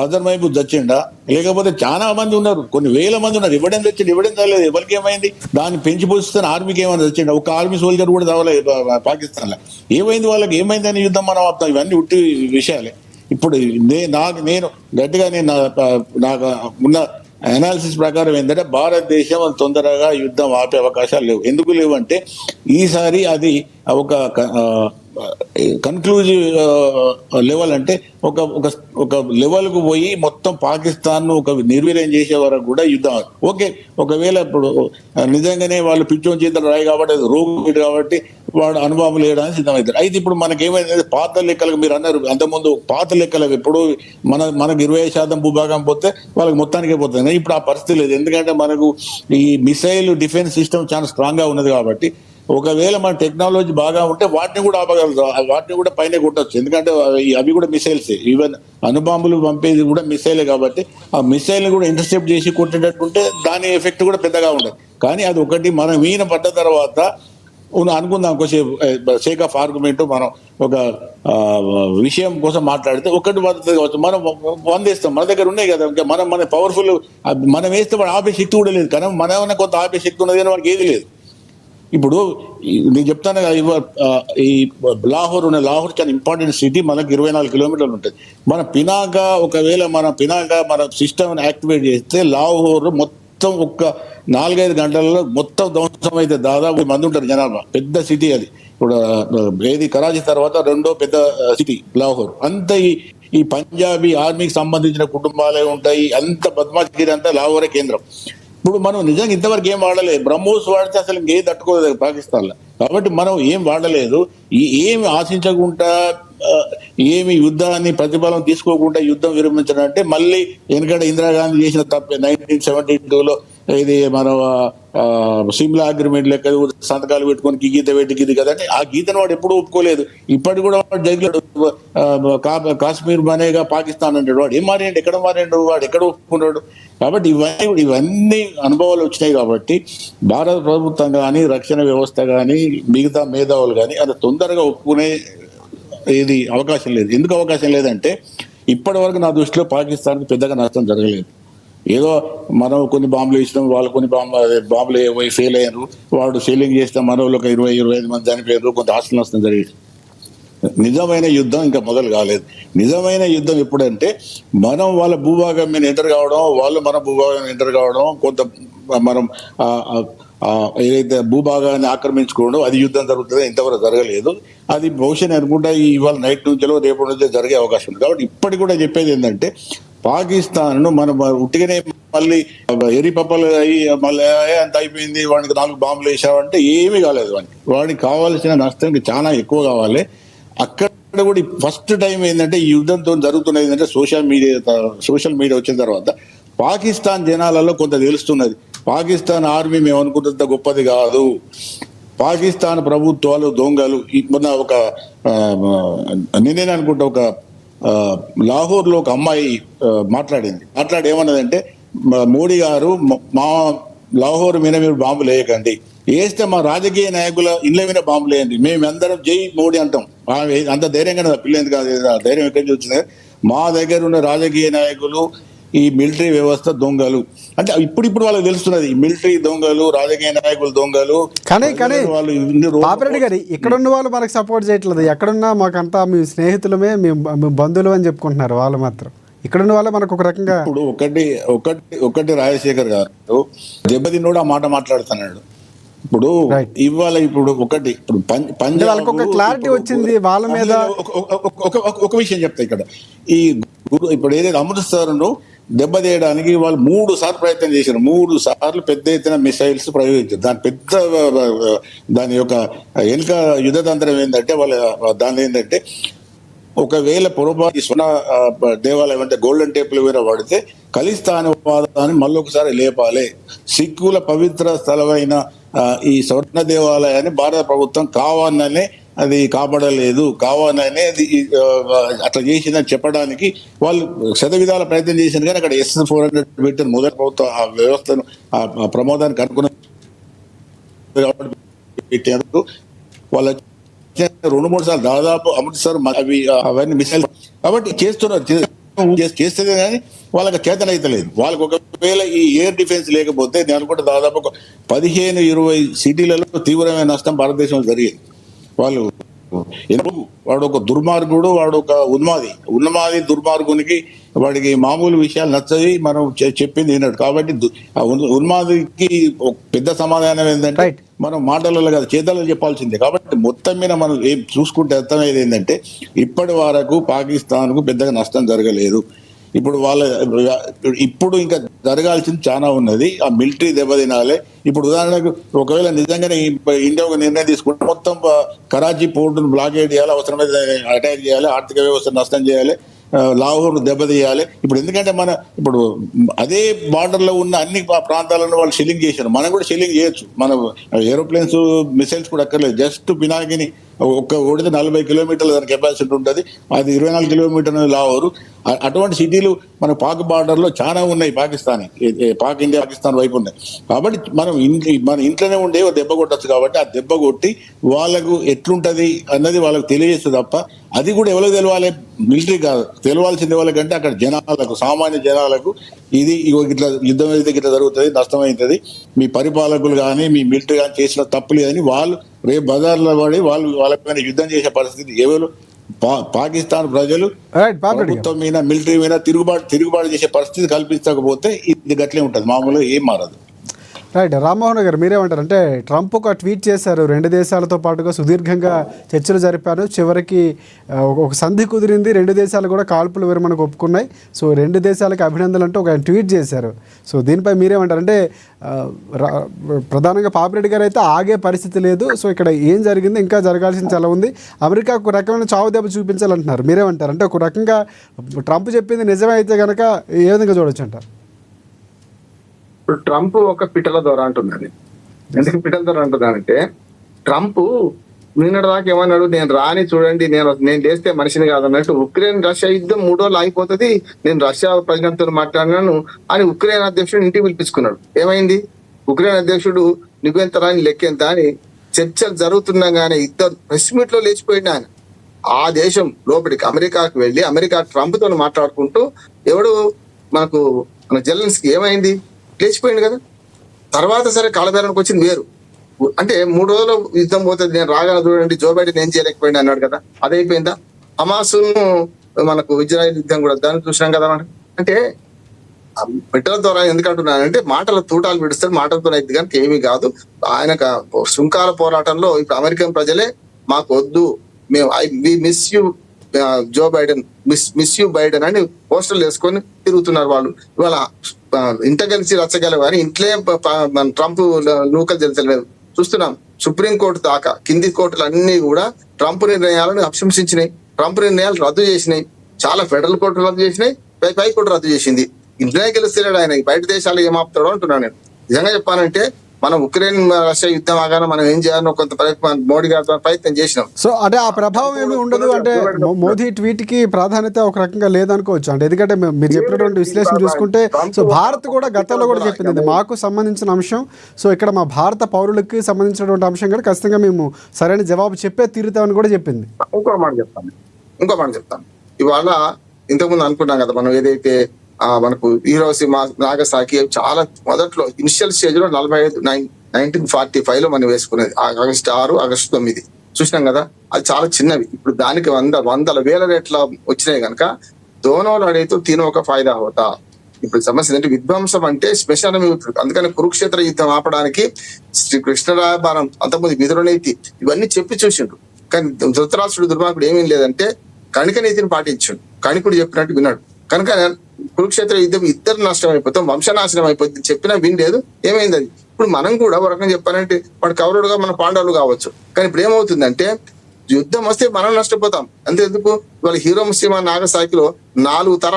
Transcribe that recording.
అజర్ మహబూబ్ చచ్చిండా, లేకపోతే చాలా మంది ఉన్నారు, కొన్ని వేల మంది ఉన్నారు. ఎవిడెన్స్ వచ్చింది, ఎవిడెన్స్ రాలేదు. ఎవరికి ఏమైంది? దాన్ని పెంచి పోషిస్తాను ఆర్మీకి ఏమైనా వచ్చిండ? ఒక ఆర్మీ సోల్జర్ కూడా తవ్వలేదు పాకిస్తాన్ లో. ఏమైంది వాళ్ళకి? ఏమైందని యుద్ధం మనం ఆపుతాం? ఇవన్నీ ఉట్టి విషయాలే. ఇప్పుడు నేను గట్టిగా నాకు ఉన్న అనాలిసిస్ ప్రకారం ఏంటంటే భారతదేశం తొందరగా యుద్ధం ఆపే అవకాశాలు లేవు. ఎందుకు లేవు అంటే ఈసారి అది ఒక కన్క్లూజివ్ లెవెల్, అంటే ఒక ఒక ఒక లెవెల్కు పోయి మొత్తం పాకిస్తాన్ ఒక నిర్వీర్యం చేసే వరకు కూడా యుద్ధం. ఓకే, ఒకవేళ ఇప్పుడు నిజంగానే వాళ్ళు పిచ్చోని చేతులు రాయి కాబట్టి, రోగుడు కాబట్టి వాడు అనుభవం లేయడానికి సిద్ధమవుతారు. అయితే ఇప్పుడు మనకేమైంది? పాత లెక్కలకు మీరు అన్నారు అంతకుముందు, పాత లెక్కలకు ఇప్పుడు మనకు 20% భూభాగం పోతే వాళ్ళకి మొత్తానికే పోతుంది. ఇప్పుడు ఆ పరిస్థితి లేదు. ఎందుకంటే మనకు ఈ మిసైల్ డిఫెన్స్ సిస్టమ్ చాలా స్ట్రాంగ్ గా ఉన్నది కాబట్టి, ఒకవేళ మన టెక్నాలజీ బాగా ఉంటే వాటిని కూడా ఆపగలుగుతాం, వాటిని కూడా పైన కొట్టచ్చు. ఎందుకంటే అవి కూడా మిసైల్స్, ఈవెన్ అణుబాంబులు పంపేది కూడా మిసైలే కాబట్టి ఆ మిసైల్ కూడా ఇంటర్సెప్ట్ చేసి కొట్టేటట్టుంటే దాని ఎఫెక్ట్ కూడా పెద్దగా ఉండదు. కానీ అది ఒకటి మనం ఈయన పడ్డ తర్వాత అనుకుందాం, కొంచెం సేక్ ఆఫ్ ఆర్గ్యుమెంట్ మనం ఒక విషయం కోసం మాట్లాడితే ఒకటి పద్ధతి కావచ్చు, మనం వందేస్తాం. మన దగ్గర ఉన్నాయి కదా, ఇంకా మన పవర్ఫుల్, మనం వేస్తే వాడు ఆపే శక్తి కూడా లేదు. కానీ మన ఏమైనా కొంత ఆపే శక్తి ఉన్నది కానీ వాడికి ఏది లేదు. ఇప్పుడు నేను చెప్తాను ఈ లాహోర్ చాలా ఇంపార్టెంట్ సిటీ, మనకు 24 కిలోమీటర్లు ఉంటుంది. ఒకవేళ మన సిస్టమ్ యాక్టివేట్ చేస్తే లాహోర్ మొత్తం ఒక్క 4-5 గంటలలో మొత్తం ధ్వంసం అయితే. దాదాపు మంది ఉంటారు జనాభా, పెద్ద సిటీ అది. ఇప్పుడు ఏది కరాచీ తర్వాత రెండో పెద్ద సిటీ లాహోర్. అంత ఈ పంజాబీ ఆర్మీకి సంబంధించిన కుటుంబాలే ఉంటాయి. అంత బద్మాష్గిరి అంతా లాహోరే కేంద్రం. ఇప్పుడు మనం నిజంగా ఇంతవరకు ఏం వాడలేదు. బ్రహ్మోస్ వాడితే అసలు ఇంకేం తట్టుకోలేదు పాకిస్తాన్ లో. కాబట్టి మనం ఏం వాడలేదు. ఏమి ఆశించకుండా, ఏమి యుద్ధాన్ని ప్రతిఫలం తీసుకోకుండా యుద్ధం విరమించడం అంటే మళ్ళీ ఎందుకంటే ఇందిరాగాంధీ చేసిన తప్పే 1972లో ఇది మన సిమ్లా అగ్రిమెంట్ లెక్క సంతకాలు పెట్టుకొని గీత పెట్టింది కదంటే, ఆ గీతను వాడు ఎప్పుడూ ఒప్పుకోలేదు. ఇప్పటి కూడా వాడు జైలు కాశ్మీర్ మనేగా పాకిస్తాన్ అంటాడు. వాడు ఏం మారిండు? ఎక్కడ మారిండు? వాడు ఎక్కడ ఒప్పుకున్నాడు? కాబట్టి ఇవన్నీ అనుభవాలు వచ్చినాయి. కాబట్టి భారత ప్రభుత్వం కానీ, రక్షణ వ్యవస్థ కానీ, మిగతా మేధావులు కానీ అది తొందరగా ఒప్పుకునే ఇది అవకాశం లేదు. ఎందుకు అవకాశం లేదంటే ఇప్పటి వరకు నా దృష్టిలో పాకిస్తాన్కి పెద్దగా నష్టం జరగలేదు. ఏదో మనం కొన్ని బాంబులు వేసినాం, వాళ్ళు కొన్ని బాంబులు ఫెయిల్ అయ్యారు, వాడు సెల్లింగ్ చేస్తే మన వాళ్ళు ఒక 20-25 మంది చనిపోయారు, కొంత ఆస్తులు నష్టం జరిగింది. నిజమైన యుద్ధం ఇంకా మొదలు కాలేదు. నిజమైన యుద్ధం ఎప్పుడంటే మనం వాళ్ళ భూభాగం మీద ఎంటర్ కావడం, వాళ్ళు మన భూభాగం ఎంటర్ కావడం, కొంత మనం ఏదైతే భూభాగాన్ని ఆక్రమించుకోవడం, అది యుద్ధం జరుగుతుంది. ఇంతవరకు జరగలేదు. అది బహుశా అనుకుంటా ఇవాళ నైట్ నుంచో రేపటి నుంచో జరిగే అవకాశం ఉంది. కాబట్టి ఇప్పటికి కూడా చెప్పేది ఏంటంటే పాకిస్తాన్ మనం ఉట్టిగానే మళ్ళీ ఎరిపప్పలు అయ్యి మళ్ళీ అంత అయిపోయింది, వాడికి 4 బాంబులు వేసావంటే ఏమీ కాలేదు. వాడికి కావాల్సిన నష్టం చాలా ఎక్కువ కావాలి. అక్కడ కూడా ఫస్ట్ టైం ఏంటంటే ఈ యుద్ధంతో జరుగుతున్నది ఏంటంటే సోషల్ మీడియా వచ్చిన తర్వాత పాకిస్తాన్ జనాలలో కొంత తెలుస్తున్నది. పాకిస్తాన్ ఆర్మీ మేము అనుకుంటున్నంత గొప్పది కాదు, పాకిస్తాన్ ప్రభుత్వాలు దొంగలు. మొన్న నేనే అనుకుంటా ఒక లాహోర్ లో ఒక అమ్మాయి మాట్లాడి ఏమన్నదంటే, మోడీ గారు మా లాహోర్ మీద మీరు బాంబులు వేయకండి, వేస్తే మా రాజకీయ నాయకుల ఇళ్ళ మీద బాంబులు వేయండి, మేమందరం జై మోడీ అంటాం. అంత ధైర్యంగా పిల్లలు కాదు, ధైర్యం ఎక్కడి నుంచి వచ్చింది? మా దగ్గర ఉన్న రాజకీయ నాయకులు ఈ మిలిటరీ వ్యవస్థ దొంగలు అంటే ఇప్పుడు వాళ్ళకి తెలుస్తున్నది. మిలిటరీ దొంగలు, రాజకీయ నాయకులు దొంగలు. కానీ పాపిరెడ్డి గారు, ఇక్కడ ఉన్న వాళ్ళు మనకు సపోర్ట్ చేయట్లేదు. ఎక్కడున్నా మాకంతా మీ స్నేహితులమే, మేము బంధువులు అని చెప్పుకుంటున్నారు. వాళ్ళు మాత్రం ఇక్కడున్న వాళ్ళు మనకు ఒక రకంగా. ఇప్పుడు ఒకటి రాజశేఖర్ గారు దెబ్బతిన్నోడు ఆ మాట మాట్లాడుతున్నాడు. ఇప్పుడు ఇవాళ ఒకటి పంజాబ్ ఒక క్లారిటీ వచ్చింది వాళ్ళ మీద. ఒక విషయం చెప్తా ఇక్కడ, ఈ ఇప్పుడు ఏదైతే అమృత్సర్ను దెబ్బతీయడానికి వాళ్ళు 3 సార్లు ప్రయత్నం చేశారు. 3 సార్లు పెద్ద ఎత్తున మిసైల్స్ ప్రయోగించారు. దాని యొక్క వెనుక యుద్ధతంత్రం ఏంటంటే దాని ఏంటంటే ఒకవేళ పొరపాటు స్వర్ణ దేవాలయం అంటే గోల్డెన్ టెంపుల్ మీద పడితే ఖలిస్తానవాదాన్ని మళ్ళొకసారి లేపాలి. సిక్కుల పవిత్ర స్థలమైన ఈ స్వర్ణ దేవాలయాన్ని భారత ప్రభుత్వం కావాలనే అది కాపాడలేదు, కావాలనే అది అట్లా చేసిందని చెప్పడానికి వాళ్ళు శతవిధాల ప్రయత్నం చేసింది. కానీ అక్కడ S-400 పెట్టిన మొదటి ప్రభుత్వం ఆ వ్యవస్థను ఆ ప్రమాదానికి అనుకున్న పెట్టారు. వాళ్ళ 2-3 సార్లు దాదాపు అమృత్సర్ అవన్నీ మిసైల్ కాబట్టి చేస్తున్నారు. చేస్తే కానీ వాళ్ళకి చేతన అయితే లేదు. వాళ్ళకి ఒకవేళ ఈ ఎయిర్ డిఫెన్స్ లేకపోతే నేను అనుకుంటే దాదాపు ఒక 15-20 సిటీలలో తీవ్రమైన నష్టం భారతదేశంలో జరిగింది. వాళ్ళు వాడు ఒక దుర్మార్గుడు, వాడు ఒక ఉన్మాది దుర్మార్గునికి వాడికి మామూలు విషయాలు నచ్చవి, మనం చెప్పింది విన్నాడు. కాబట్టి ఆ ఉన్మాదికి ఒక పెద్ద సమాధానం ఏంటంటే Right. మనం మాటలలో కాదు చేతలలో చెప్పాల్సిందే. కాబట్టి మొత్తం మీద మనం ఏం చూసుకుంటే అర్థమయ్యేది ఏంటంటే ఇప్పటి వరకు పాకిస్తాన్కు పెద్దగా నష్టం జరగలేదు. ఇప్పుడు ఇంకా జరగాల్సింది చాలా ఉన్నది. ఆ మిలిటరీ దెబ్బతినాలి. ఇప్పుడు ఉదాహరణకు ఒకవేళ నిజంగానే ఇండియా ఒక నిర్ణయం తీసుకుంటే మొత్తం కరాచీ పోర్టును బ్లాకేడ్ చేయాలి, అవసరమైతే అటాక్ చేయాలి, ఆర్థిక వ్యవస్థ నష్టం చేయాలి, లాహోర్ దెబ్బతీయాలి. ఎందుకంటే ఇప్పుడు అదే బార్డర్ లో ఉన్న అన్ని ప్రాంతాలను వాళ్ళు షెల్లింగ్ చేశారు. మనం కూడా షెల్లింగ్ చేయొచ్చు. మన ఏరోప్లేన్స్ మిసైల్స్ కూడా అక్కర్లేదు. జస్ట్ పినాకిని ఓడితే 40 కిలోమీటర్ల దాని కెపాసిటీ ఉంటుంది. అది 24 కిలోమీటర్ల లాహోరు. అటువంటి సిటీలు మన పాక్ బార్డర్ లో చాలా ఉన్నాయి. పాక్ ఇండియా పాకిస్తాన్ వైపు ఉన్నాయి. కాబట్టి మన ఇంట్లోనే ఉండే దెబ్బ కొట్టచ్చు. కాబట్టి ఆ దెబ్బ కొట్టి వాళ్ళకు ఎట్లుంటది అన్నది వాళ్ళకు తెలియజేస్తుంది తప్ప అది కూడా ఎవరికి తెలవాలి? మిలిటరీ కాదు. తెలవాల్సింది ఎవరికంటే అక్కడ జనాలకు, సామాన్య జనాలకు ఇది ఇట్లా యుద్ధం అయితే ఇట్లా జరుగుతుంది, నష్టమవుతుంది, మీ పరిపాలకులు కానీ మీ మిలిటరీ కానీ చేసిన తప్పు లేదని వాళ్ళు రేపు బజార్లో పడి వాళ్ళపైన యుద్ధం చేసే పరిస్థితి ఎవరు? పాకిస్తాన్ ప్రజలు ప్రభుత్వం మీద, మిలిటరీ మీద తిరుగుబాటు చేసే పరిస్థితి కల్పించకపోతే ఇది గట్లే ఉంటుంది. మామూలుగా ఏం మారదు. రైట్. రామ్మోహన్ గారు మీరేమంటారు? అంటే ట్రంప్ ఒక ట్వీట్ చేశారు, 2 దేశాలతో పాటుగా సుదీర్ఘంగా చర్చలు జరిపారు, చివరికి ఒక సంధి కుదిరింది, 2 దేశాలు కూడా కాల్పుల విరమణకు ఒప్పుకున్నాయి, సో 2 దేశాలకు అభినందనలు అంటూ ఒక ట్వీట్ చేశారు. సో దీనిపై మీరేమంటారు? అంటే ప్రధానంగా పాపిరెడ్డి గారు అయితే ఆగే పరిస్థితి లేదు, సో ఇక్కడ ఏం జరిగింది, ఇంకా జరగాల్సింది చాలా ఉంది, అమెరికా ఒక రకమైన చావు దెబ్బ చూపించాలంటున్నారు. మీరేమంటారు? అంటే ఒక రకంగా ట్రంప్ చెప్పింది నిజమే అయితే కనుక ఏ విధంగా చూడొచ్చు అంటారు? ఇప్పుడు ట్రంప్ ఒక పిటల దొర అంటున్నాను. ఎందుకు పిటల దొర అంటున్నానంటే, ట్రంప్ నిన్నటి దాకా ఏమన్నాడు, నేను రాని చూడండి, నేను లేస్తే మనిషిని కాదన్నట్టు, ఉక్రెయిన్ రష్యా యుద్ధం 3 రోజులు ఆగిపోతుంది, నేను రష్యా ప్రెసిడెంట్ తో మాట్లాడినాను అని ఉక్రెయిన్ అధ్యక్షుడు ఇంటికి పిలిపించుకున్నాడు. ఏమైంది? ఉక్రెయిన్ అధ్యక్షుడు నువ్వెంత రాని లెక్కెంత అని చర్చలు జరుగుతున్నాగానే ఇద్దరు ప్రెస్ మీట్ లో లేచిపోయింది ఆయన. ఆ దేశం లోపలికి అమెరికాకు వెళ్ళి అమెరికా ట్రంప్ తో మాట్లాడుకుంటూ ఎవడు మన జెలెన్స్కీ ఏమైంది? లేచిపోయింది కదా. తర్వాత సరే కాలబేరానికి వచ్చింది వేరు. అంటే 3 రోజులు యుద్ధం పోతుంది, నేను రాగానే చూడండి, జో బైడెన్ ఏం చేయలేకపోయింది అన్నాడు కదా. అదైపోయిందా? హమాసును ఇజ్రాయెల్ యుద్ధం కూడా దాన్ని చూసినాం కదా. అంటే బిడ్డల ద్వారా ఎందుకు అంటున్నానంటే, మాటల తూటాలు విడుస్తాడు, మాటలతో అయితే కనుక ఏమీ కాదు. ఆయన సుంకాల పోరాటంలో ఇప్పుడు అమెరికన్ ప్రజలే మాకు వద్దు, మేము miss you Joe Biden, miss you Biden అని పోస్టర్లు వేసుకొని తిరుగుతున్నారు వాళ్ళు. ఇవాళ ఇంట కలిసి రచ్చగలవు కానీ ఇంట్లో ట్రంప్ నూకలు జరచలేదు. చూస్తున్నాం సుప్రీంకోర్టు దాకా కింది కోర్టులు అన్ని కూడా ట్రంప్ నిర్ణయాలను అప్రశంసించినాయి, ట్రంప్ నిర్ణయాలు రద్దు చేసినాయి. చాలా ఫెడరల్ కోర్టు రద్దు చేసినాయి, పై కోర్టు రద్దు చేసింది. ఇంట్లోనే గెలుస్తున్నాడు ఆయన, బయట దేశాలు ఏమాపుతాడో అంటున్నాను నేను. నిజంగా చెప్పానంటే మనం ఉక్రెయిన్ రష్యా యుద్ధం ఆగానే మనం ఏం చేయాలో కొంత మోడీ గారితో ప్రయత్నం చేసినాం. సో అంటే ఆ ప్రభావం ఏమి ఉండదు. అంటే మోదీ ట్వీట్ కి ప్రాధాన్యత ఒక రకంగా లేదనుకోవచ్చు. అంటే ఎందుకంటే మీరు చెప్పినటువంటి విశ్లేషణ చూసుకుంటే, సో భారత్ కూడా గతంలో కూడా చెప్పింది మాకు సంబంధించిన అంశం, సో ఇక్కడ మా భారత పౌరులకి సంబంధించినటువంటి అంశం కూడా ఖచ్చితంగా మేము సరైన జవాబు చెప్పే తీరుతామని కూడా చెప్పింది. ఇంకో మాట చెప్తాను. ఇవాళ ఇంతకుముందు అనుకున్నాం కదా, మనం ఏదైతే మనకు హీరోషిమా, నాగసాకి చాలా మొదట్లో ఇనిషియల్ స్టేజ్ లో 1945 లో మనం వేసుకునేది ఆగస్టు 6, ఆగస్టు 9 చూసినాం కదా. అది చాలా చిన్నవి. ఇప్పుడు దానికి వందల వేల రేట్ల వచ్చినాయి కనుక దోనోలు అడిగితే తిన ఒక ఫాయిదా అవుతా. ఇప్పుడు సమస్య ఏంటంటే విధ్వంసం అంటే స్పెషల్. అందుకని కురుక్షేత్ర యుద్ధం ఆపడానికి శ్రీ కృష్ణరాయబారం, అంతకుముందు విదురనీతి, ఇవన్నీ చెప్పి చూసిండు. కానీ ధృతరాష్ట్రుడు దుర్మార్గుడు ఏమేం లేదంటే కణిక నీతిని పాటించాడు. కణికుడు చెప్పినట్టు విన్నాడు. కనుక కురుక్షేత్ర యుద్ధం ఇద్దరు నష్టం అయిపోతాం, వంశనాశనం అయిపోతుంది చెప్పినా వినలేదు. ఏమైంది అది? ఇప్పుడు మనం కూడా ఒక రకంగా చెప్పాలంటే వాడు కౌరవుడుగా మన పాండవులు కావచ్చు, కానీ ఇప్పుడు ఏమవుతుందంటే యుద్ధం వస్తే మనం నష్టపోతాం. అంతేందుకు ఇవాళ హీరోషిమా, నాగసాకిలో 4 తరాలు